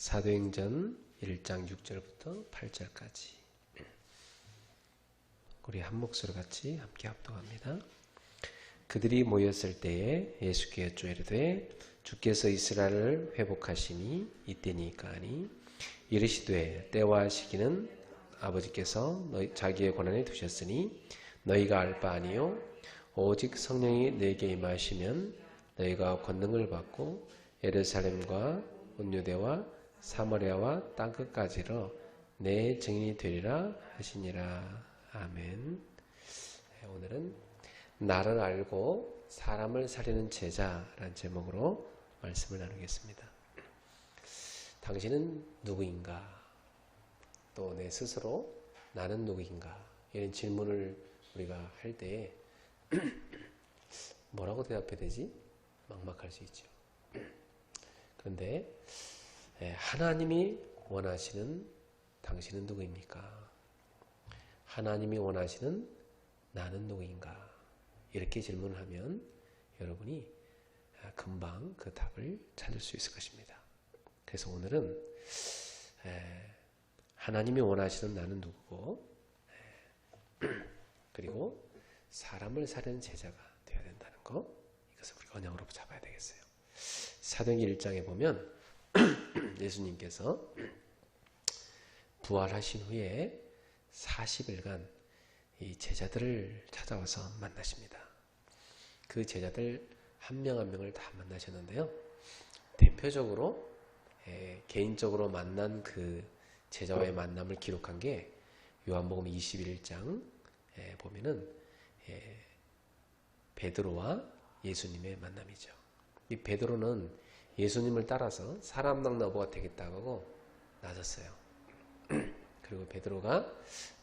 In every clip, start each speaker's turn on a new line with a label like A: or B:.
A: 사도행전 1장 6절부터 8절까지 우리 한 목소리 같이 함께 합독합니다. 그들이 모였을 때에 예수께 여쭈이르되 주께서 이스라엘을 회복하심이 이때니까 하니 이르시되 때와 시기는 아버지께서 자기의 권한에 두셨으니 너희가 알 바 아니요 오직 성령이 너희에게 임하시면 너희가 권능을 받고 예루살렘과 온 유대와 사마리아와 땅끝까지로 내 증인이 되리라 하시니라. 아멘. 오늘은 나를 알고 사람을 살리는 제자라는 제목으로 말씀을 나누겠습니다. 당신은 누구인가? 또 내 스스로 나는 누구인가? 이런 질문을 우리가 할 때에 뭐라고 대답해야 되지? 막막할 수 있죠. 그런데 하나님이 원하시는 당신은 누구입니까? 하나님이 원하시는 나는 누구인가? 이렇게 질문을 하면 여러분이 금방 그 답을 찾을 수 있을 것입니다. 그래서 오늘은 하나님이 원하시는 나는 누구고 그리고 사람을 살리는 제자가 되어야 된다는 것, 이것을 우리가 언약으로 잡아야 되겠어요. 사도행전 1장에 보면 예수님께서 부활하신 후에 40일간 이 제자들을 찾아와서 만나십니다. 그 제자들 한 명 한 명을 다 만나셨는데요. 대표적으로 개인적으로 만난 그 제자와의 만남을 기록한 게 요한복음 21장 보면은 베드로와 예수님의 만남이죠. 이 베드로는 예수님을 따라서 사람 낭나보가 되겠다고 하고 나섰어요. 그리고 베드로가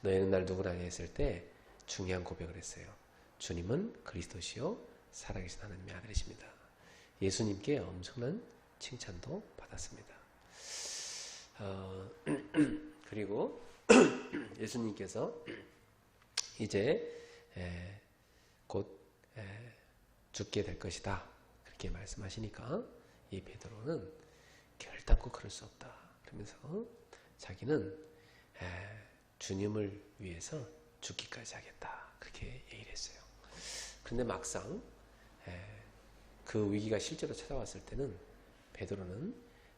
A: 너희는 날 누구라냐 했을 때 중요한 고백을 했어요. 주님은 그리스도시요 살아계신 하나님의 아들이십니다. 예수님께 엄청난 칭찬도 받았습니다. 그리고 예수님께서 이제 곧 죽게 될 것이다 그렇게 말씀하시니까 이 베드로는 결단코 그럴 수 없다 그러면서 자기는 주님을 위해서 죽기까지 하겠다 그렇게 얘기를 했어요. 그런데 막상 그 위기가 실제로 찾아왔을 때는 베드로는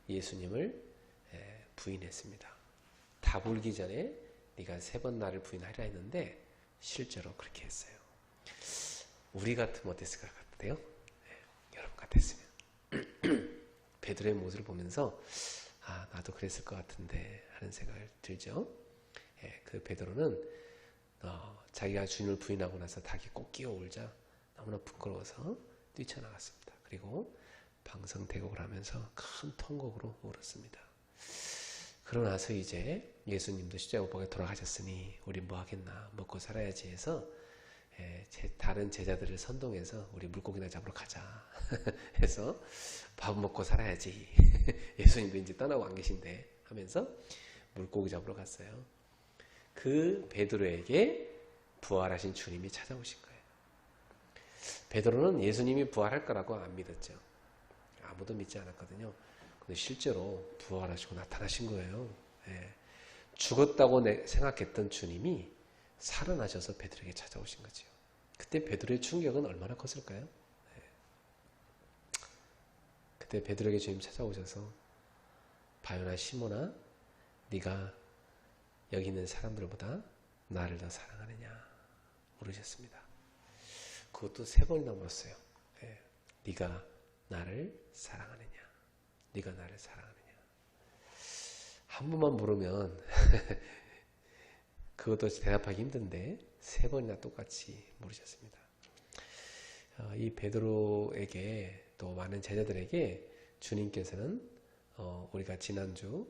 A: 예수님을 부인했습니다. 다 울기 전에 네가 3번 나를 부인하리라 했는데 실제로 그렇게 했어요. 우리 같으면 어땠을 것 같아요? 여러분 같았으면 베드로의 모습을 보면서 나도 그랬을 것 같은데 하는 생각을 들죠. 그 베드로는 자기가 주님을 부인하고 나서 닭이 꼭 끼어 울자 너무나 부끄러워서 뛰쳐나갔습니다. 그리고 방성대곡을 하면서 큰 통곡으로 울었습니다. 그러고 나서 이제 예수님도 십자가 돌아가셨으니 우리 뭐 하겠나 먹고 살아야지 해서 다른 제자들을 선동해서 우리 물고기나 잡으러 가자 해서 밥 먹고 살아야지 예수님도 이제 떠나고 안 계신데 하면서 물고기 잡으러 갔어요. 그 베드로에게 부활하신 주님이 찾아오신 거예요. 베드로는 예수님이 부활할 거라고 안 믿었죠. 아무도 믿지 않았거든요. 근데 실제로 부활하시고 나타나신 거예요. 죽었다고 생각했던 주님이 살아나셔서 베드로에게 찾아오신 거죠. 그때 베드로의 충격은 얼마나 컸을까요? 그때 베드로에게 주님 찾아오셔서 바요나 시몬아 네가 여기 있는 사람들보다 나를 더 사랑하느냐 물으셨습니다. 그것도 3번이나 물었어요. 네가 나를 사랑하느냐, 네가 나를 사랑하느냐. 한 번만 물으면 그것도 대답하기 힘든데 3번이나 똑같이 물으셨습니다. 이 베드로에게 또 많은 제자들에게 주님께서는 우리가 지난주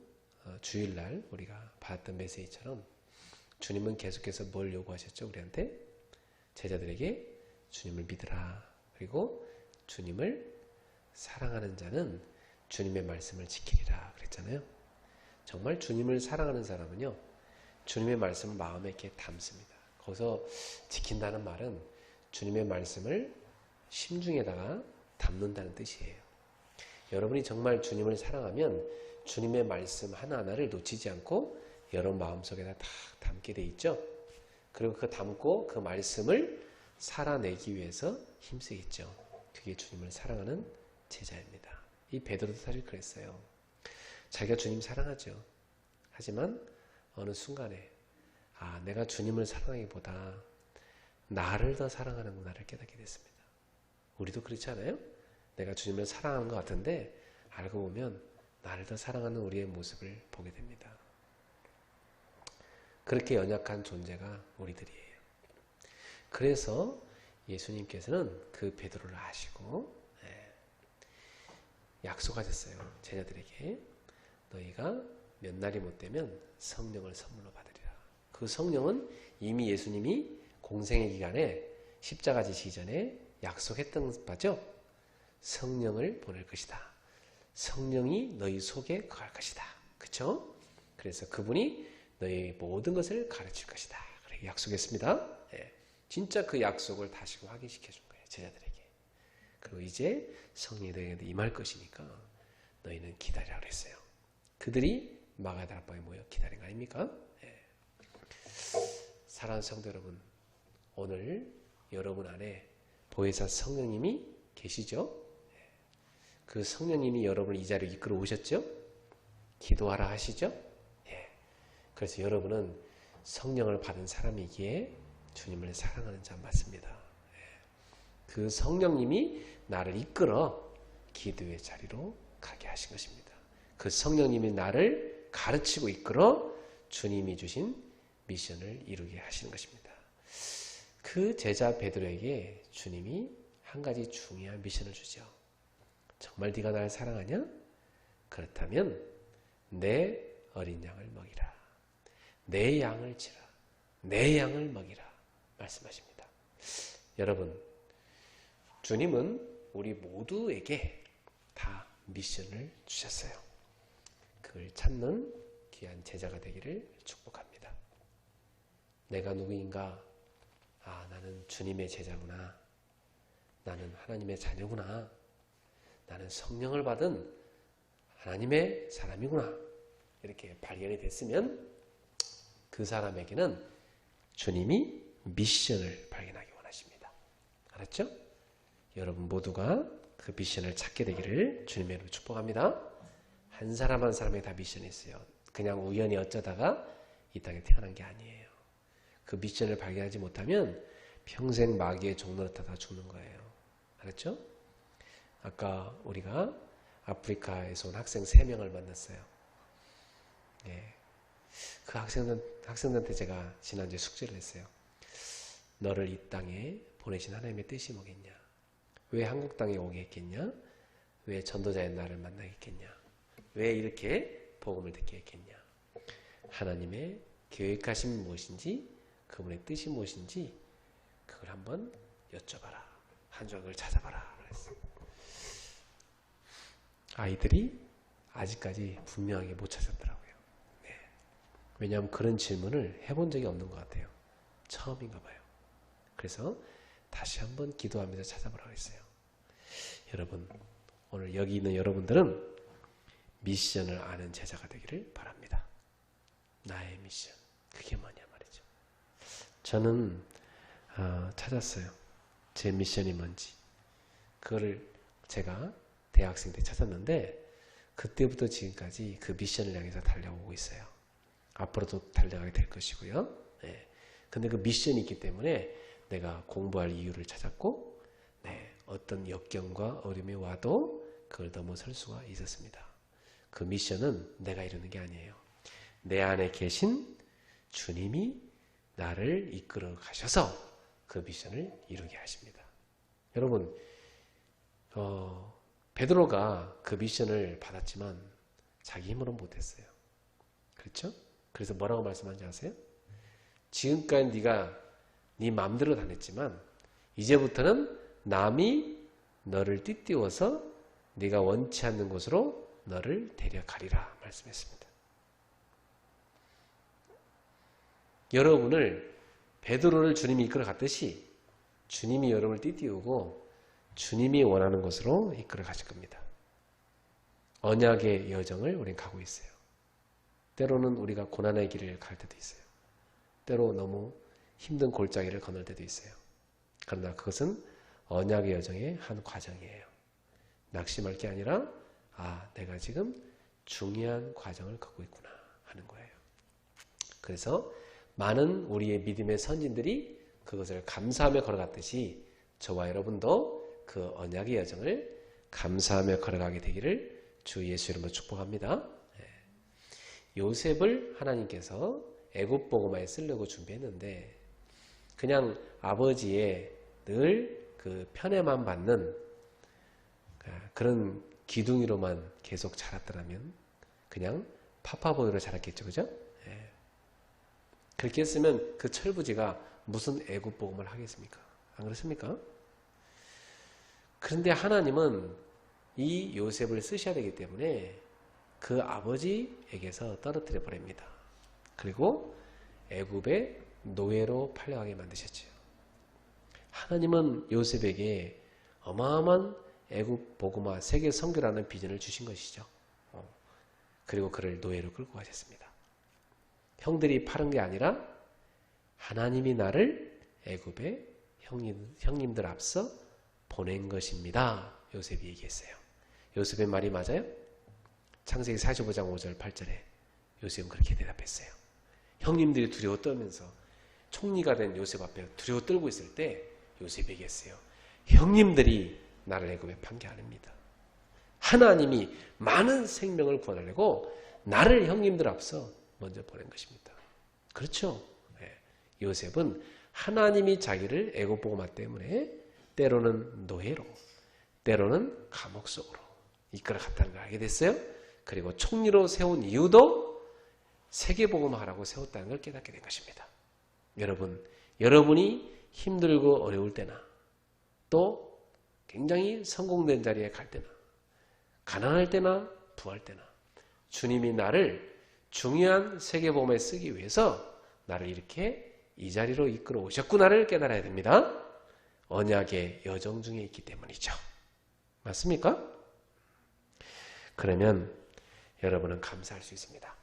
A: 주일날 우리가 받았던 메시지처럼 주님은 계속해서 뭘 요구하셨죠? 우리한테 제자들에게 주님을 믿으라. 그리고 주님을 사랑하는 자는 주님의 말씀을 지키리라 그랬잖아요. 정말 주님을 사랑하는 사람은요 주님의 말씀을 마음에 이렇게 담습니다. 거기서 지킨다는 말은 주님의 말씀을 심중에다가 담는다는 뜻이에요. 여러분이 정말 주님을 사랑하면 주님의 말씀 하나하나를 놓치지 않고 여러분 마음속에다 다 담게 돼 있죠. 그리고 그 담고 그 말씀을 살아내기 위해서 힘쓰겠죠. 그게 주님을 사랑하는 제자입니다. 이 베드로도 사실 그랬어요. 자기가 주님 사랑하죠. 하지만 어느 순간에 내가 주님을 사랑하기보다 나를 더 사랑하는구나를 깨닫게 됐습니다. 우리도 그렇지 않아요? 내가 주님을 사랑하는 것 같은데 알고 보면 나를 더 사랑하는 우리의 모습을 보게 됩니다. 그렇게 연약한 존재가 우리들이에요. 그래서 예수님께서는 그 베드로를 아시고 약속하셨어요. 제자들에게 너희가 몇 날이 못 되면 성령을 선물로 받으리라. 그 성령은 이미 예수님이 공생의 기간에 십자가 지시기 전에 약속했던 바죠. 성령을 보낼 것이다. 성령이 너희 속에 거할 것이다. 그렇죠? 그래서 그분이 너희 모든 것을 가르칠 것이다. 그렇게 약속했습니다. 진짜 그 약속을 다시 확인시켜 준 거예요. 제자들에게. 그리고 이제 성령이 너희에게 임할 것이니까 너희는 기다리라 그랬어요. 그들이 마가다락방에 모여 기다린 거 아닙니까? 사랑하는 성도 여러분, 오늘 여러분 안에 보혜사 성령님이 계시죠? 그 성령님이 여러분을 이 자리로 이끌어 오셨죠? 기도하라 하시죠? 그래서 여러분은 성령을 받은 사람이기에 주님을 사랑하는 자 맞습니다. 그 성령님이 나를 이끌어 기도의 자리로 가게 하신 것입니다. 그 성령님이 나를 가르치고 이끌어 주님이 주신 미션을 이루게 하시는 것입니다. 그 제자 베드로에게 주님이 한 가지 중요한 미션을 주죠. 정말 네가 나를 사랑하냐? 그렇다면 내 어린 양을 먹이라. 내 양을 치라. 내 양을 먹이라. 말씀하십니다. 여러분, 주님은 우리 모두에게 다 미션을 주셨어요. 그걸 찾는 귀한 제자가 되기를 축복합니다. 내가 누구인가? 나는 주님의 제자구나. 나는 하나님의 자녀구나. 나는 성령을 받은 하나님의 사람이구나. 이렇게 발견이 됐으면 그 사람에게는 주님이 미션을 발견하기 원하십니다. 알았죠? 여러분 모두가 그 미션을 찾게 되기를 주님의 이름으로 축복합니다. 한 사람 한 사람에게 다 미션이 있어요. 그냥 우연히 어쩌다가 이 땅에 태어난 게 아니에요. 그 미션을 발견하지 못하면 평생 마귀의 종로를 타다 죽는 거예요. 알았죠? 아까 우리가 아프리카에서 온 학생 3명을 만났어요. 그 학생들한테 제가 지난주에 숙제를 했어요. 너를 이 땅에 보내신 하나님의 뜻이 뭐겠냐? 왜 한국 땅에 오게 했겠냐? 왜 전도자의 나를 만나게 했겠냐? 왜 이렇게 복음을 듣게 했겠냐? 하나님의 계획하신 무엇인지, 그분의 뜻이 무엇인지 그걸 한번 여쭤봐라. 한 주간 그걸 찾아봐라. 그랬어요. 아이들이 아직까지 분명하게 못 찾았더라고요. 왜냐하면 그런 질문을 해본 적이 없는 것 같아요. 처음인가 봐요. 그래서 다시 한번 기도하면서 찾아보라고 했어요. 여러분, 오늘 여기 있는 여러분들은 미션을 아는 제자가 되기를 바랍니다. 나의 미션, 그게 뭐냐 말이죠. 저는 찾았어요. 제 미션이 뭔지. 그거를 제가 대학생 때 찾았는데 그때부터 지금까지 그 미션을 향해서 달려오고 있어요. 앞으로도 달려가게 될 것이고요. 근데 그 미션이 있기 때문에 내가 공부할 이유를 찾았고, 어떤 역경과 어려움이 와도 그걸 넘어설 수가 있었습니다. 그 미션은 내가 이루는 게 아니에요. 내 안에 계신 주님이 나를 이끌어 가셔서 그 미션을 이루게 하십니다. 여러분, 베드로가 그 미션을 받았지만 자기 힘으로는 못했어요. 그렇죠? 그래서 뭐라고 말씀하는지 아세요? 지금까지 네가 네 마음대로 다녔지만 이제부터는 남이 너를 띠띠워서 네가 원치 않는 곳으로 너를 데려가리라 말씀했습니다. 여러분을 베드로를 주님이 이끌어 갔듯이 주님이 여러분을 띠띠우고 주님이 원하는 곳으로 이끌어 가실 겁니다. 언약의 여정을 우리는 가고 있어요. 때로는 우리가 고난의 길을 갈 때도 있어요. 때로 너무 힘든 골짜기를 건널 때도 있어요. 그러나 그것은 언약의 여정의 한 과정이에요. 낙심할 게 아니라 내가 지금 중요한 과정을 걷고 있구나 하는 거예요. 그래서 많은 우리의 믿음의 선진들이 그것을 감사하며 걸어갔듯이 저와 여러분도 그 언약의 여정을 감사하며 걸어가게 되기를 주 예수 이름으로 축복합니다. 요셉을 하나님께서 애굽 복음화에 쓰려고 준비했는데 그냥 아버지의 늘 그 편애만 받는 그런 기둥이로만 계속 자랐더라면 그냥 파파보이로 자랐겠죠, 그죠? 그렇게 했으면 그 철부지가 무슨 애굽 복음을 하겠습니까? 안 그렇습니까? 그런데 하나님은 이 요셉을 쓰셔야 되기 때문에 그 아버지에게서 떨어뜨려 버립니다. 그리고 애굽의 노예로 팔려가게 만드셨죠. 하나님은 요셉에게 어마어마한 애굽 복음화 세계 선교라는 비전을 주신 것이죠. 그리고 그를 노예로 끌고 가셨습니다. 형들이 파는 게 아니라 하나님이 나를 애굽의 형님들 앞서 보낸 것입니다. 요셉이 얘기했어요. 요셉의 말이 맞아요? 창세기 45장 5절 8절에 요셉은 그렇게 대답했어요. 형님들이 두려워 떨면서 총리가 된 요셉 앞에 두려워 떨고 있을 때 요셉이 얘기했어요. 형님들이 나를 애굽에 판 게 아닙니다. 하나님이 많은 생명을 구원하려고 나를 형님들 앞서 먼저 보낸 것입니다. 그렇죠? 요셉은 하나님이 자기를 애굽 복음화 때문에 때로는 노예로 때로는 감옥 속으로 이끌어 갔다는 걸 알게 됐어요. 그리고 총리로 세운 이유도 세계복음화라고 세웠다는 걸 깨닫게 된 것입니다. 여러분이 힘들고 어려울 때나 또 굉장히 성공된 자리에 갈 때나 가난할 때나 부할 때나 주님이 나를 중요한 세계복음에 쓰기 위해서 나를 이렇게 이 자리로 이끌어 오셨구나를 깨달아야 됩니다. 언약의 여정 중에 있기 때문이죠. 맞습니까? 그러면 여러분은 감사할 수 있습니다.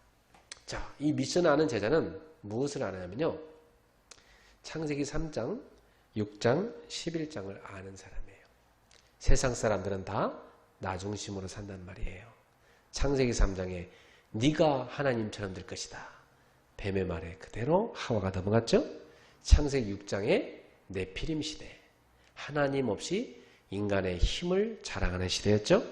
A: 자, 이 미션을 아는 제자는 무엇을 아냐면요. 창세기 3장, 6장, 11장을 아는 사람이에요. 세상 사람들은 다 나 중심으로 산단 말이에요. 창세기 3장에 네가 하나님처럼 될 것이다. 뱀의 말에 그대로 하와가 넘어갔죠. 창세기 6장에 네피림 시대, 하나님 없이 인간의 힘을 자랑하는 시대였죠.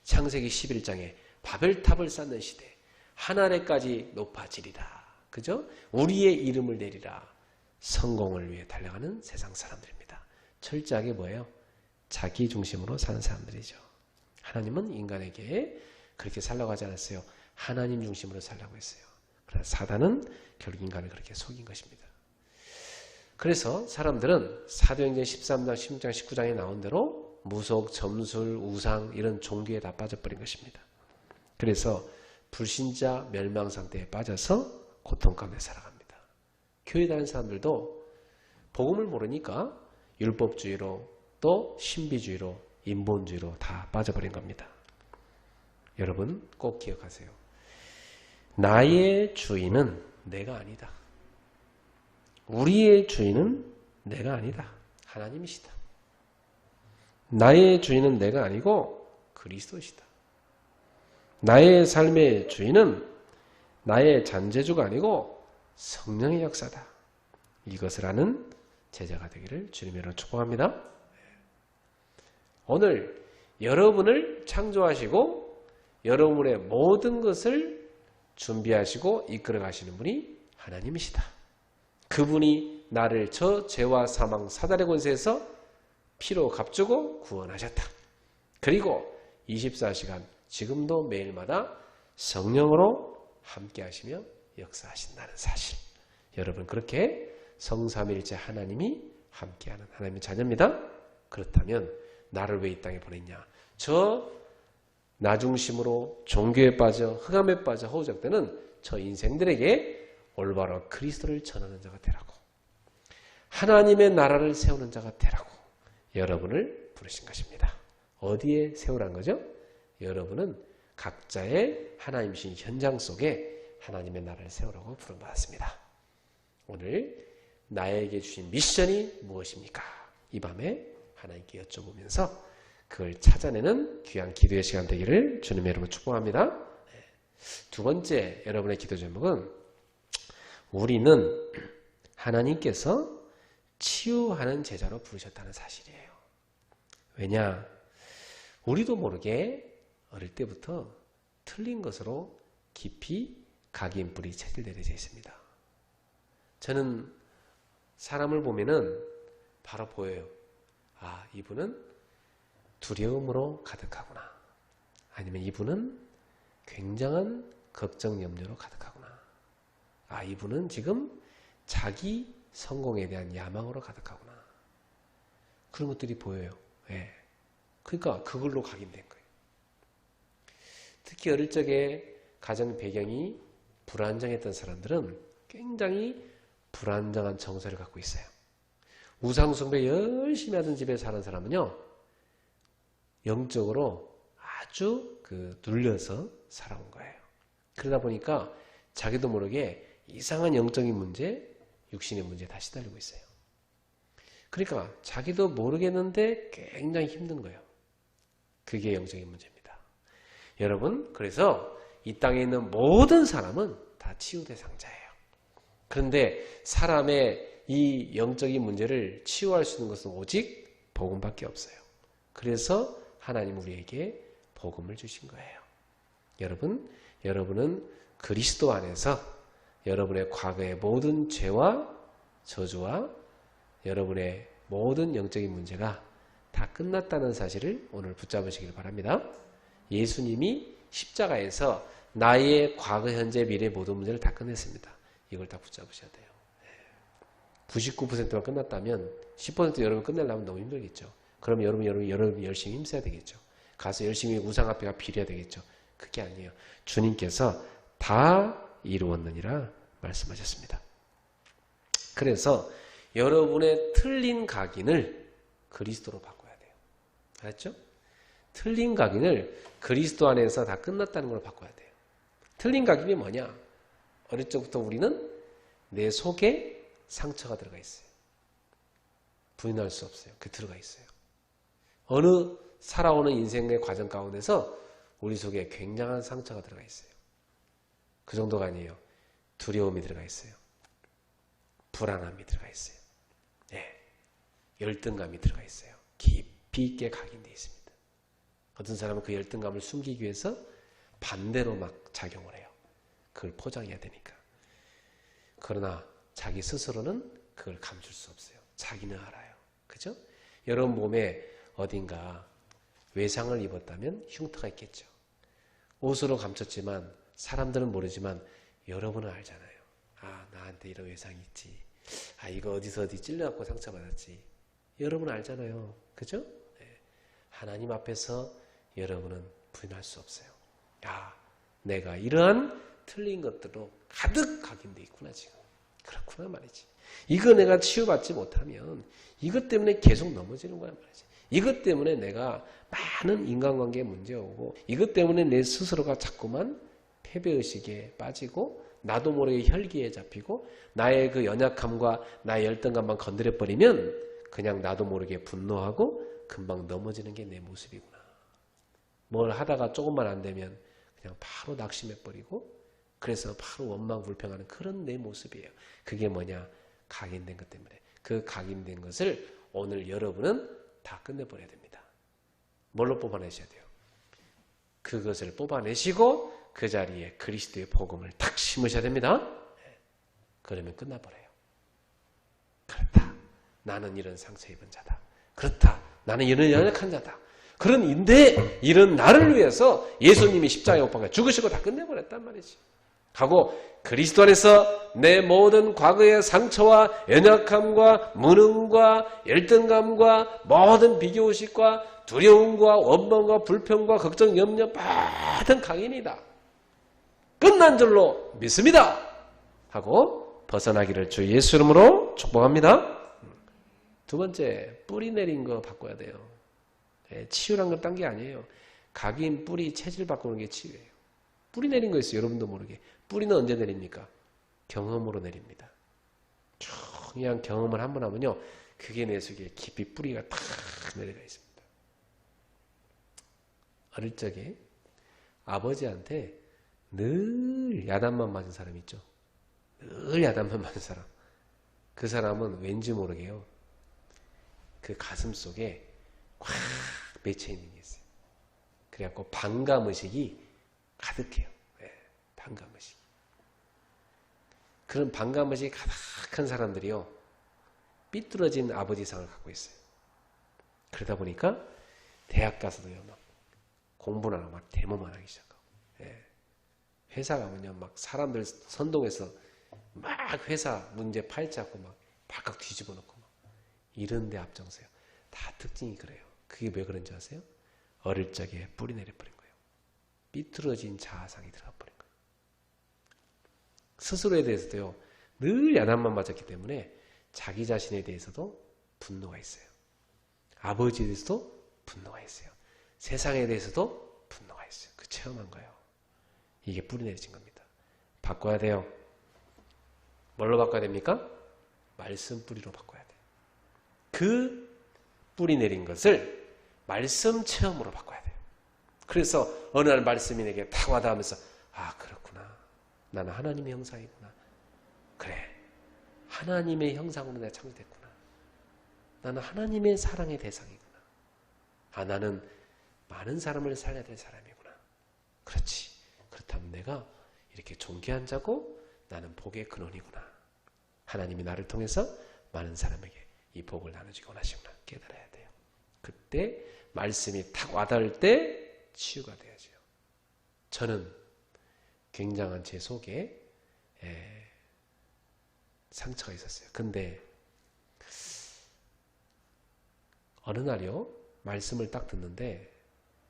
A: 창세기 11장에 바벨탑을 쌓는 시대, 하늘에까지 높아지리라. 그죠? 우리의 이름을 내리라. 성공을 위해 달려가는 세상 사람들입니다. 철저하게 뭐예요? 자기 중심으로 사는 사람들이죠. 하나님은 인간에게 그렇게 살라고 하지 않았어요. 하나님 중심으로 살라고 했어요. 그러나 사단은 결국 인간을 그렇게 속인 것입니다. 그래서 사람들은 사도행전 13장, 16장, 19장에 나온 대로 무속, 점술, 우상 이런 종교에 다 빠져버린 것입니다. 그래서 불신자 멸망 상태에 빠져서 고통 가운데 살아갑니다. 교회 다니는 사람들도 복음을 모르니까 율법주의로 또 신비주의로 인본주의로 다 빠져버린 겁니다. 여러분 꼭 기억하세요. 나의 주인은 내가 아니다. 우리의 주인은 내가 아니다. 하나님이시다. 나의 주인은 내가 아니고 그리스도시다. 나의 삶의 주인은 나의 잔재주가 아니고 성령의 역사다. 이것을 아는 제자가 되기를 주님으로 축복합니다. 오늘 여러분을 창조하시고 여러분의 모든 것을 준비하시고 이끌어 가시는 분이 하나님이시다. 그분이 나를 저 죄와 사망 사단의 권세에서 피로 값주고 구원하셨다. 그리고 24시간 지금도 매일마다 성령으로 함께 하시며 역사하신다는 사실. 여러분 그렇게 성삼위일체 하나님이 함께하는 하나님의 자녀입니다. 그렇다면 나를 왜 이 땅에 보냈냐? 저 나 중심으로 종교에 빠져 흑암에 빠져 허우적대는 저 인생들에게 올바로 그리스도를 전하는 자가 되라고, 하나님의 나라를 세우는 자가 되라고 여러분을 부르신 것입니다. 어디에 세우란 거죠? 여러분은 각자의 하나님이신 현장 속에 하나님의 나라를 세우라고 부름받았습니다. 오늘 나에게 주신 미션이 무엇입니까? 이 밤에 하나님께 여쭤보면서 그걸 찾아내는 귀한 기도의 시간 되기를 주님의 이름으로 축복합니다. 두 번째 여러분의 기도 제목은 우리는 하나님께서 치유하는 제자로 부르셨다는 사실이에요. 왜냐? 우리도 모르게 어릴 때부터 틀린 것으로 깊이 각인뿔이 체질되어져 있습니다. 저는 사람을 보면은 바로 보여요. 아, 이분은 두려움으로 가득하구나. 아니면 이분은 굉장한 걱정, 염려로 가득하구나. 아, 이분은 지금 자기 성공에 대한 야망으로 가득하구나. 그런 것들이 보여요. 예. 그러니까 그걸로 각인된 거예요. 특히 어릴 적에 가정 배경이 불안정했던 사람들은 굉장히 불안정한 정서를 갖고 있어요. 우상숭배 열심히 하던 집에 사는 사람은요, 영적으로 아주 눌려서 살아온 거예요. 그러다 보니까 자기도 모르게 이상한 영적인 문제, 육신의 문제에 다 시달리고 있어요. 그러니까 자기도 모르겠는데 굉장히 힘든 거예요. 그게 영적인 문제입니다. 여러분, 그래서 이 땅에 있는 모든 사람은 다 치유 대상자예요. 그런데 사람의 이 영적인 문제를 치유할 수 있는 것은 오직 복음밖에 없어요. 그래서 하나님 우리에게 복음을 주신 거예요. 여러분은 그리스도 안에서 여러분의 과거의 모든 죄와 저주와 여러분의 모든 영적인 문제가 다 끝났다는 사실을 오늘 붙잡으시길 바랍니다. 예수님이 십자가에서 나의 과거, 현재, 미래 모든 문제를 다 끝냈습니다. 이걸 다 붙잡으셔야 돼요. 99%만 끝났다면 10% 여러분 끝내려면 너무 힘들겠죠. 그럼 여러분 열심히 힘써야 되겠죠. 가서 열심히 우상 앞에가 빌어야 되겠죠. 그게 아니에요. 주님께서 다 이루었느니라 말씀하셨습니다. 그래서 여러분의 틀린 각인을 그리스도로 바꿔야 돼요. 알았죠? 틀린 각인을 그리스도 안에서 다 끝났다는 걸 바꿔야 돼요. 틀린 각인이 뭐냐? 어릴 적부터 우리는 내 속에 상처가 들어가 있어요. 부인할 수 없어요. 그 들어가 있어요. 어느 살아오는 인생의 과정 가운데서 우리 속에 굉장한 상처가 들어가 있어요. 그 정도가 아니에요. 두려움이 들어가 있어요. 불안함이 들어가 있어요. 열등감이 들어가 있어요. 깊이 있게 각인되어 있습니다. 어떤 사람은 그 열등감을 숨기기 위해서 반대로 막 작용을 해요. 그걸 포장해야 되니까. 그러나 자기 스스로는 그걸 감출 수 없어요. 자기는 알아요. 그죠? 여러분 몸에 어딘가 외상을 입었다면 흉터가 있겠죠. 옷으로 감췄지만 사람들은 모르지만 여러분은 알잖아요. 아, 나한테 이런 외상이 있지. 아, 이거 어디서 찔려갖고 상처받았지. 여러분은 알잖아요. 그죠? 네. 하나님 앞에서 여러분은 부인할 수 없어요. 야, 내가 이러한 틀린 것들로 가득 각인되어 있구나 지금. 그렇구나 말이지. 이거 내가 치유받지 못하면 이것 때문에 계속 넘어지는 거야 말이지. 이것 때문에 내가 많은 인간관계에 문제 오고 이것 때문에 내 스스로가 자꾸만 패배의식에 빠지고 나도 모르게 혈기에 잡히고 나의 그 연약함과 나의 열등감만 건드려버리면 그냥 나도 모르게 분노하고 금방 넘어지는 게 내 모습이구나. 뭘 하다가 조금만 안 되면 그냥 바로 낙심해버리고 그래서 바로 원망불평하는 그런 내 모습이에요. 그게 뭐냐? 각인된 것 때문에. 그 각인된 것을 오늘 여러분은 다 끝내버려야 됩니다. 뭘로 뽑아내셔야 돼요? 그것을 뽑아내시고 그 자리에 그리스도의 복음을 탁 심으셔야 됩니다. 그러면 끝나버려요. 그렇다. 나는 이런 상처 입은 자다. 그렇다. 나는 이런 연약한 자다. 그런데 이런 나를 위해서 예수님이 십자가에 못 박아 죽으시고 다 끝내버렸단 말이지. 하고 그리스도 안에서 내 모든 과거의 상처와 연약함과 무능과 열등감과 모든 비교의식과 두려움과 원망과 불평과 걱정, 염려 모든 강인이다. 끝난 줄로 믿습니다. 하고 벗어나기를 주 예수 이름으로 축복합니다. 두 번째, 뿌리 내린 거 바꿔야 돼요. 치유란 건 딴 게 아니에요. 각인 뿌리 체질 바꾸는 게 치유예요. 뿌리 내린 거 있어요. 여러분도 모르게. 뿌리는 언제 내립니까? 경험으로 내립니다. 그냥 경험을 한번 하면요. 그게 내 속에 깊이 뿌리가 탁 내려가 있습니다. 어릴 적에 아버지한테 늘 야단만 맞은 사람 있죠. 늘 야단만 맞은 사람. 그 사람은 왠지 모르게요. 그 가슴 속에 꽉 맺혀 있는 게 있어요. 그래갖고 반감의식이 가득해요. 네, 반감의식. 그런 반감의식이 가득한 사람들이요. 삐뚤어진 아버지상을 갖고 있어요. 그러다 보니까 대학 가서도요. 막 공부나 막 데모만 하기 시작하고. 예. 회사 가면요. 막 사람들 선동해서 막 회사 문제 파헤치고 막 바깥 뒤집어 놓고 막 이런 데 앞장서요. 다 특징이 그래요. 그게 왜 그런지 아세요? 어릴 적에 뿌리 내려버린 거예요. 삐뚤어진 자아상이 들어가 버린 거예요. 스스로에 대해서도요. 늘 야단만 맞았기 때문에 자기 자신에 대해서도 분노가 있어요. 아버지에 대해서도 분노가 있어요. 세상에 대해서도 분노가 있어요. 그 체험한 거예요. 이게 뿌리 내리진 겁니다. 바꿔야 돼요. 뭘로 바꿔야 됩니까? 말씀 뿌리로 바꿔야 돼요. 그 뿌리 내린 것을 말씀 체험으로 바꿔야 돼요. 그래서 어느 날 말씀이 내게 탁 와닿으면서 아 그렇구나. 나는 하나님의 형상이구나. 그래. 하나님의 형상으로 내가 창조됐구나. 나는 하나님의 사랑의 대상이구나. 아 나는 많은 사람을 살려야 될 사람이구나. 그렇지. 그렇다면 내가 이렇게 존귀한 자고 나는 복의 근원이구나. 하나님이 나를 통해서 많은 사람에게 이 복을 나눠주기 원하시구나. 깨달아야 돼요. 그때 말씀이 탁 와닿을 때 치유가 되어져요. 저는 굉장한 제 속에 상처가 있었어요. 근데 어느 날요. 말씀을 딱 듣는데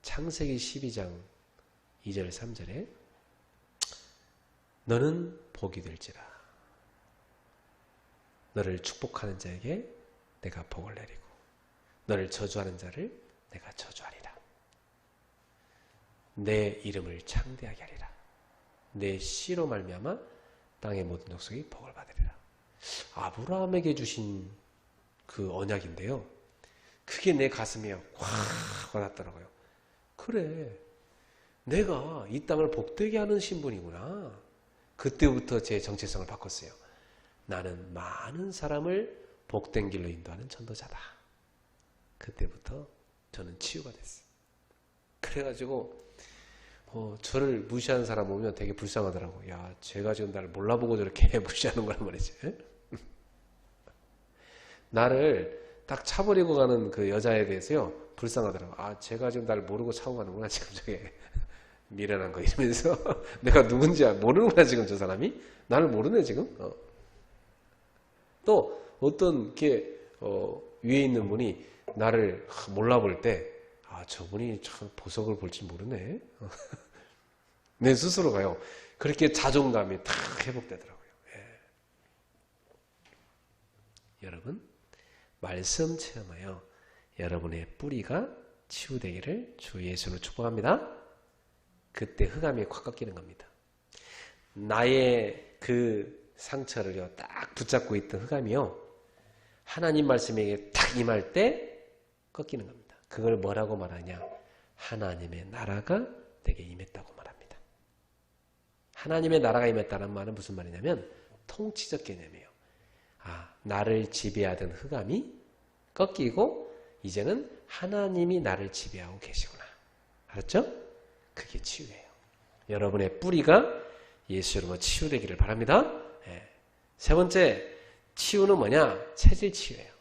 A: 창세기 12장 2절 3절에 너는 복이 될지라 너를 축복하는 자에게 내가 복을 내리고 너를 저주하는 자를 내가 저주하리라. 내 이름을 창대하게 하리라. 내 씨로 말미암아 땅의 모든 족속이 복을 받으리라. 아브라함에게 주신 그 언약인데요. 그게 내 가슴에 확 와닿더라고요. 그래, 내가 이 땅을 복되게 하는 신분이구나. 그때부터 제 정체성을 바꿨어요. 나는 많은 사람을 복된 길로 인도하는 전도자다. 그때부터 저는 치유가 됐어요. 그래가지고 저를 무시하는 사람 보면 되게 불쌍하더라고요. 야, 쟤가 지금 나를 몰라보고 저렇게 무시하는 거란 말이지. 나를 딱 차버리고 가는 그 여자에 대해서요 불쌍하더라고요. 아, 쟤가 지금 나를 모르고 차고 가는구나. 지금 저게 미련한 거 이러면서 내가 누군지 모르는구나. 지금 저 사람이 나를 모르네 지금. 또 어떤 이렇게 위에 있는 분이 나를 몰라볼 때 아, 저분이 참 보석을 볼지 모르네. 내 스스로가요. 그렇게 자존감이 탁 회복되더라고요. 예. 여러분, 말씀 체험하여 여러분의 뿌리가 치유되기를 주 예수로 축복합니다. 그때 흑암이 확 꺾이는 겁니다. 나의 그 상처를요, 딱 붙잡고 있던 흑암이요, 하나님 말씀에게 딱 임할 때 꺾이는 겁니다. 그걸 뭐라고 말하냐? 하나님의 나라가 내게 임했다고 말합니다. 하나님의 나라가 임했다는 말은 무슨 말이냐면 통치적 개념이에요. 아, 나를 지배하던 흑암이 꺾이고 이제는 하나님이 나를 지배하고 계시구나. 알았죠? 그게 치유예요. 여러분의 뿌리가 예수 이름으로 치유되기를 바랍니다. 네. 세 번째, 치유는 뭐냐? 체질 치유예요.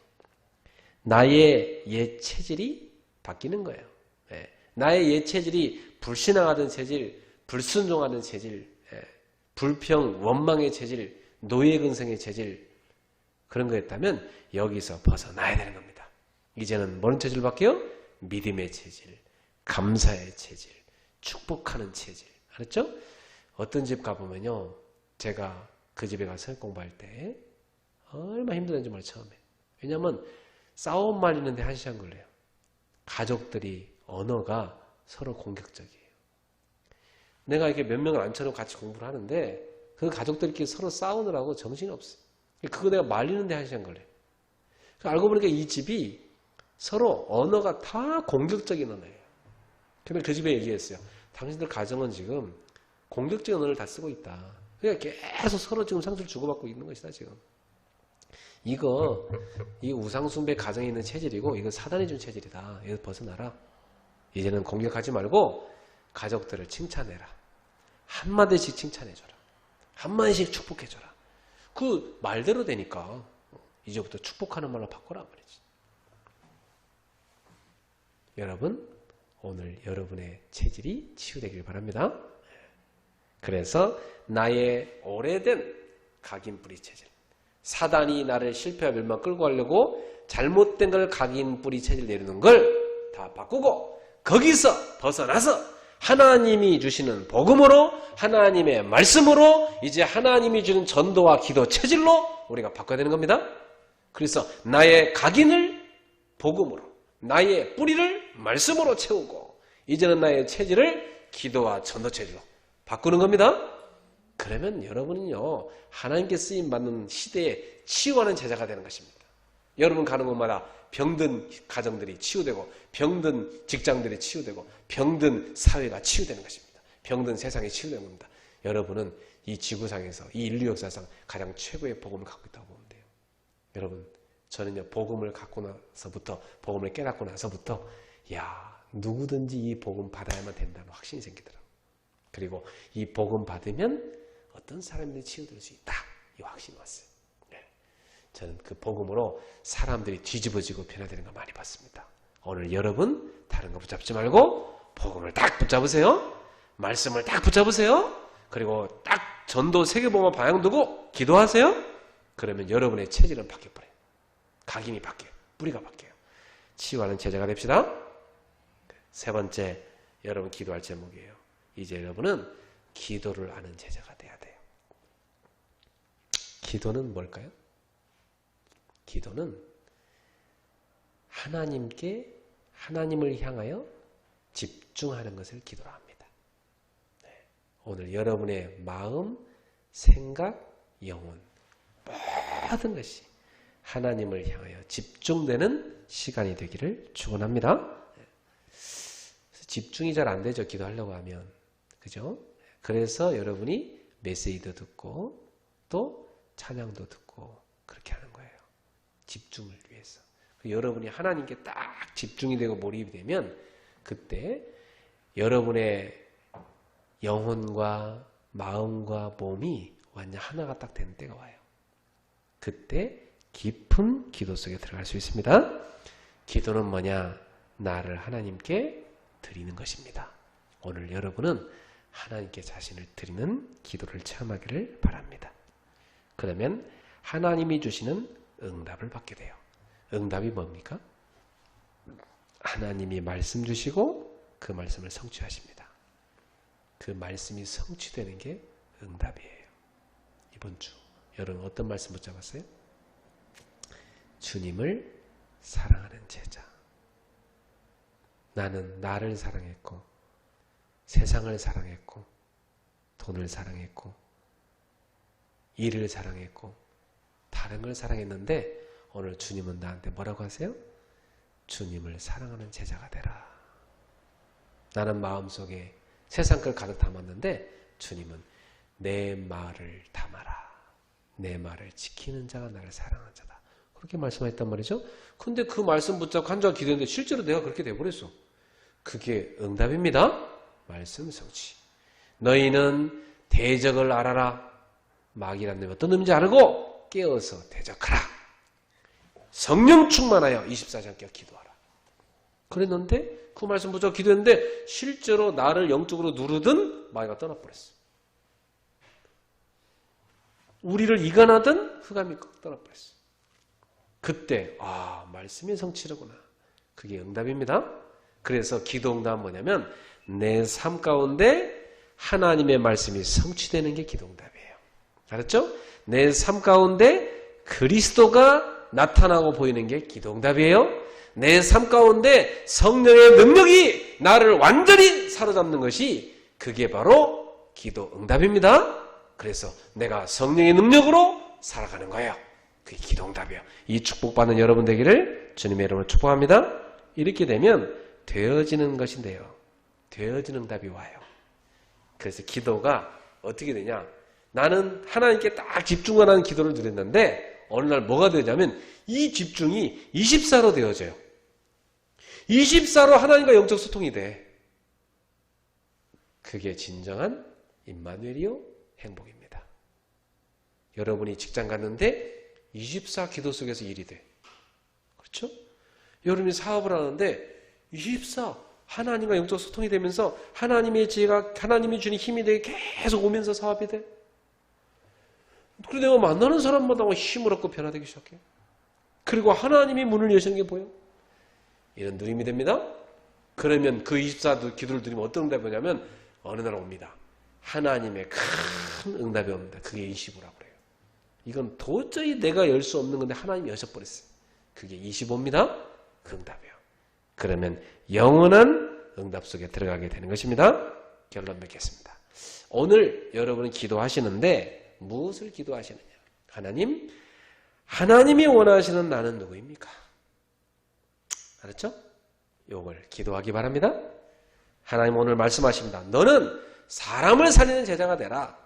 A: 나의 옛 체질이 바뀌는 거예요. 네. 나의 옛 체질이 불신앙하던 체질, 불순종하는 체질, 불평, 원망의 체질, 노예근성의 체질, 그런 거였다면 여기서 벗어나야 되는 겁니다. 이제는 뭔 체질 바뀌어요? 믿음의 체질, 감사의 체질, 축복하는 체질. 알았죠? 어떤 집 가보면요, 제가 그 집에 가서 공부할 때 얼마나 힘들었는지 몰라요. 처음에. 왜냐하면 싸움 말리는데 1시간 걸려요. 가족들이 언어가 서로 공격적이에요. 내가 이렇게 몇 명을 앉혀놓고 같이 공부를 하는데 그 가족들끼리 서로 싸우느라고 정신이 없어요. 그거 내가 말리는데 1시간 걸려요. 알고 보니까 이 집이 서로 언어가 다 공격적인 언어예요. 근데 그 집에 얘기했어요. 당신들 가정은 지금 공격적인 언어를 다 쓰고 있다. 그러니까 계속 서로 지금 상처를 주고받고 있는 것이다, 지금. 이 우상숭배 가정에 있는 체질이고, 이거 사단이 준 체질이다. 이거 벗어나라. 이제는 공격하지 말고, 가족들을 칭찬해라. 한마디씩 칭찬해줘라. 한마디씩 축복해줘라. 그 말대로 되니까, 이제부터 축복하는 말로 바꿔라 말이지. 여러분, 오늘 여러분의 체질이 치유되길 바랍니다. 그래서 나의 오래된 각인뿌리 체질, 사단이 나를 실패와 멸망 끌고 가려고 잘못된 걸 각인뿌리 체질 내리는 걸 다 바꾸고 거기서 벗어나서 하나님이 주시는 복음으로, 하나님의 말씀으로, 이제 하나님이 주는 전도와 기도 체질로 우리가 바꿔야 되는 겁니다. 그래서 나의 각인을 복음으로, 나의 뿌리를 말씀으로 채우고, 이제는 나의 체질을 기도와 전도 체질로 바꾸는 겁니다. 그러면 여러분은요, 하나님께 쓰임받는 시대에 치유하는 제자가 되는 것입니다. 여러분 가는 곳마다 병든 가정들이 치유되고, 병든 직장들이 치유되고, 병든 사회가 치유되는 것입니다. 병든 세상이 치유되는 겁니다. 여러분은 이 지구상에서, 이 인류 역사상 가장 최고의 복음을 갖고 있다고 보면 돼요. 여러분, 저는요, 복음을 갖고 나서부터, 복음을 깨닫고 나서부터, 누구든지 이 복음 받아야만 된다는 확신이 생기더라고요. 그리고 이 복음 받으면 어떤 사람들이 치유될 수 있다, 이 확신이 왔어요. 저는 그 복음으로 사람들이 뒤집어지고 변화되는 거 많이 봤습니다. 오늘 여러분 다른 거 붙잡지 말고 복음을 딱 붙잡으세요. 말씀을 딱 붙잡으세요. 그리고 딱 전도 세계복음화 방향 두고 기도하세요. 그러면 여러분의 체질은 바뀌어버려요. 각인이 바뀌어요. 뿌리가 바뀌어요. 치유하는 제자가 됩시다. 세 번째, 여러분 기도할 제목이에요. 이제 여러분은 기도를 아는 제자가 돼야 돼요. 기도는 뭘까요? 기도는 하나님을 향하여 집중하는 것을 기도로 합니다. 오늘 여러분의 마음, 생각, 영혼, 모든 것이 하나님을 향하여 집중되는 시간이 되기를 축원합니다. 집중이 잘 안 되죠, 기도하려고 하면. 그죠? 그래서 여러분이 메시지도 듣고 또 찬양도 듣고 그렇게 하는 거예요. 집중을 위해서. 여러분이 하나님께 딱 집중이 되고 몰입이 되면 그때 여러분의 영혼과 마음과 몸이 완전 하나가 딱 되는 때가 와요. 그때 깊은 기도 속에 들어갈 수 있습니다. 기도는 뭐냐? 나를 하나님께 드리는 것입니다. 오늘 여러분은 하나님께 자신을 드리는 기도를 체험하기를 바랍니다. 그러면 하나님이 주시는 응답을 받게 돼요. 응답이 뭡니까? 하나님이 말씀 주시고 그 말씀을 성취하십니다. 그 말씀이 성취되는 게 응답이에요. 이번 주 여러분 어떤 말씀 붙잡았어요? 주님을 사랑하는 제자. 나는 나를 사랑했고, 세상을 사랑했고, 돈을 사랑했고, 일을 사랑했고, 다른 걸 사랑했는데 오늘 주님은 나한테 뭐라고 하세요? 주님을 사랑하는 제자가 되라. 나는 마음속에 세상 걸 가득 담았는데 주님은 내 말을 담아라. 내 말을 지키는 자가 나를 사랑하는 자다. 그렇게 말씀하셨단 말이죠. 근데 그 말씀 붙잡고 한 주간 기도했는데 실제로 내가 그렇게 돼버렸어. 그게 응답입니다. 말씀 성취. 너희는 대적을 알아라. 마귀란 놈이 어떤 놈인지 알고 깨어서 대적하라. 성령 충만하여 24시간 깨어 기도하라. 그랬는데 그 말씀 붙잡고 기도했는데 실제로 나를 영적으로 누르던 마귀가 떠나버렸어. 우리를 이간하던 흑암이 떠나버렸어. 그때 말씀이 성취로구나. 그게 응답입니다. 그래서 기도 응답은 뭐냐면 내 삶 가운데 하나님의 말씀이 성취되는 게 기도 응답이에요. 알았죠? 내 삶 가운데 그리스도가 나타나고 보이는 게 기도 응답이에요. 내 삶 가운데 성령의 능력이 나를 완전히 사로잡는 것이 그게 바로 기도 응답입니다. 그래서 내가 성령의 능력으로 살아가는 거예요. 그게 기도 응답이에요. 이 축복받는 여러분 되기를 주님의 이름으로 축복합니다. 이렇게 되면 되어지는 것인데요. 되어지는 응답이 와요. 그래서 기도가 어떻게 되냐? 나는 하나님께 딱 집중하는 기도를 드렸는데 어느 날 뭐가 되냐면 이 집중이 24로 되어져요. 24로 하나님과 영적 소통이 돼. 그게 진정한 임마누엘이요 행복입니다. 여러분이 직장 갔는데 24 기도 속에서 일이 돼. 그렇죠? 여러분이 사업을 하는데 24 하나님과 영적 소통이 되면서 하나님의 지혜가 하나님이 주는 힘이 되게 계속 오면서 사업이 돼. 그리고 내가 만나는 사람마다 힘을 얻고 변화되기 시작해. 그리고 하나님이 문을 여시는 게 보여. 이런 누림이 됩니다. 그러면 그 24 기도를 드리면 어떤 응답이 오냐면 어느 날 옵니다. 하나님의 큰 응답이 옵니다. 그게 25라고 그래요. 이건 도저히 내가 열 수 없는 건데 하나님이 여셔버렸어요. 그게 25입니다. 그 응답이에요. 그러면 영원한 응답 속에 들어가게 되는 것입니다. 결론 맺겠습니다. 오늘 여러분은 기도하시는데 무엇을 기도하시느냐? 하나님, 하나님이 원하시는 나는 누구입니까? 알았죠? 요걸 기도하기 바랍니다. 하나님 오늘 말씀하십니다. 너는 사람을 살리는 제자가 되라.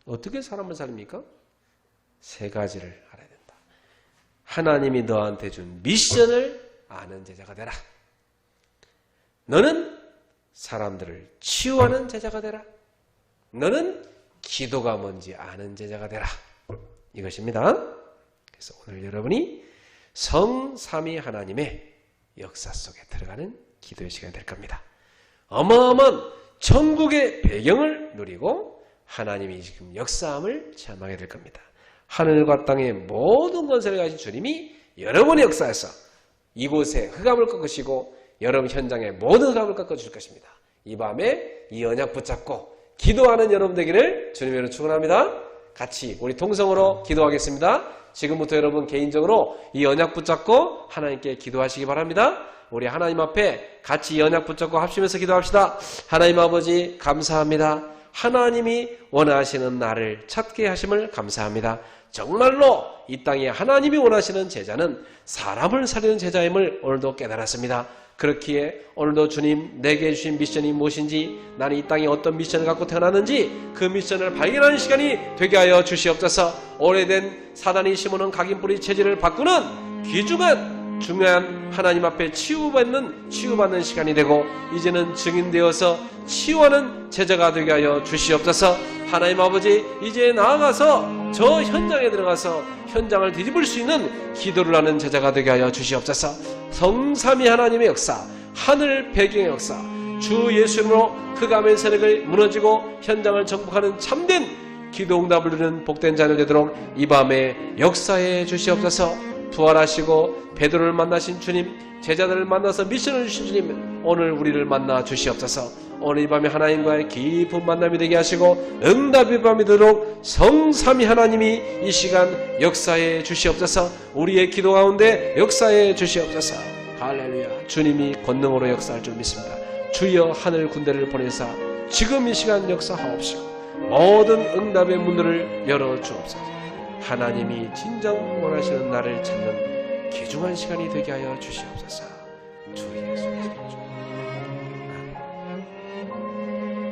A: 어떻게 사람을 살립니까? 세 가지를 알아야 된다. 하나님이 너한테 준 미션을 아는 제자가 되라. 너는 사람들을 치유하는 제자가 되라. 너는 기도가 뭔지 아는 제자가 되라. 이것입니다. 그래서 오늘 여러분이 성삼위 하나님의 역사 속에 들어가는 기도의 시간이 될 겁니다. 어마어마한 천국의 배경을 누리고 하나님이 지금 역사함을 체험하게 될 겁니다. 하늘과 땅의 모든 권세를 가진 주님이 여러분의 역사에서 이곳에 흑암을 꺾으시고 여러분 현장에 모든 흑암을 꺾어줄 것입니다. 이 밤에 이 언약 붙잡고 기도하는 여러분 되기를 주님으로 축원합니다. 같이 우리 통성으로 기도하겠습니다. 지금부터 여러분 개인적으로 이 언약 붙잡고 하나님께 기도하시기 바랍니다. 우리 하나님 앞에 같이 이 언약 붙잡고 합심해서 기도합시다. 하나님 아버지 감사합니다. 하나님이 원하시는 나를 찾게 하심을 감사합니다. 정말로 이 땅에 하나님이 원하시는 제자는 사람을 살리는 제자임을 오늘도 깨달았습니다. 그렇기에 오늘도 주님 내게 주신 미션이 무엇인지, 나는 이 땅에 어떤 미션을 갖고 태어났는지 그 미션을 발견하는 시간이 되게 하여 주시옵소서. 오래된 사단이 심어놓은 각인뿌리 체질을 바꾸는 귀중한 중요한 하나님 앞에 치유받는 시간이 되고 이제는 증인되어서 치유하는 제자가 되게 하여 주시옵소서. 하나님 아버지, 이제 나아가서 저 현장에 들어가서 현장을 뒤집을 수 있는 기도를 하는 제자가 되게 하여 주시옵소서. 성삼위 하나님의 역사, 하늘 배경의 역사, 주 예수님으로 흑암의 세력을 무너지고 현장을 정복하는 참된 기도 응답을 누리는 복된 자녀 되도록 이 밤에 역사해 주시옵소서. 부활하시고 베드로를 만나신 주님, 제자들을 만나서 미션을 주신 주님, 오늘 우리를 만나 주시옵소서. 오늘 이 밤에 하나님과의 깊은 만남이 되게 하시고 응답의 밤이 되도록 성삼위 하나님이 이 시간 역사해 주시옵소서. 우리의 기도 가운데 역사해 주시옵소서. 할렐루야. 주님이 권능으로 역사할 줄 믿습니다. 주여 하늘 군대를 보내사 지금 이 시간 역사하옵시고 모든 응답의 문들을 열어주옵소서. 하나님이 진정 원하시는 나를 찾는 귀중한 시간이 되게 하여 주시옵소서. 주 예수 그리스도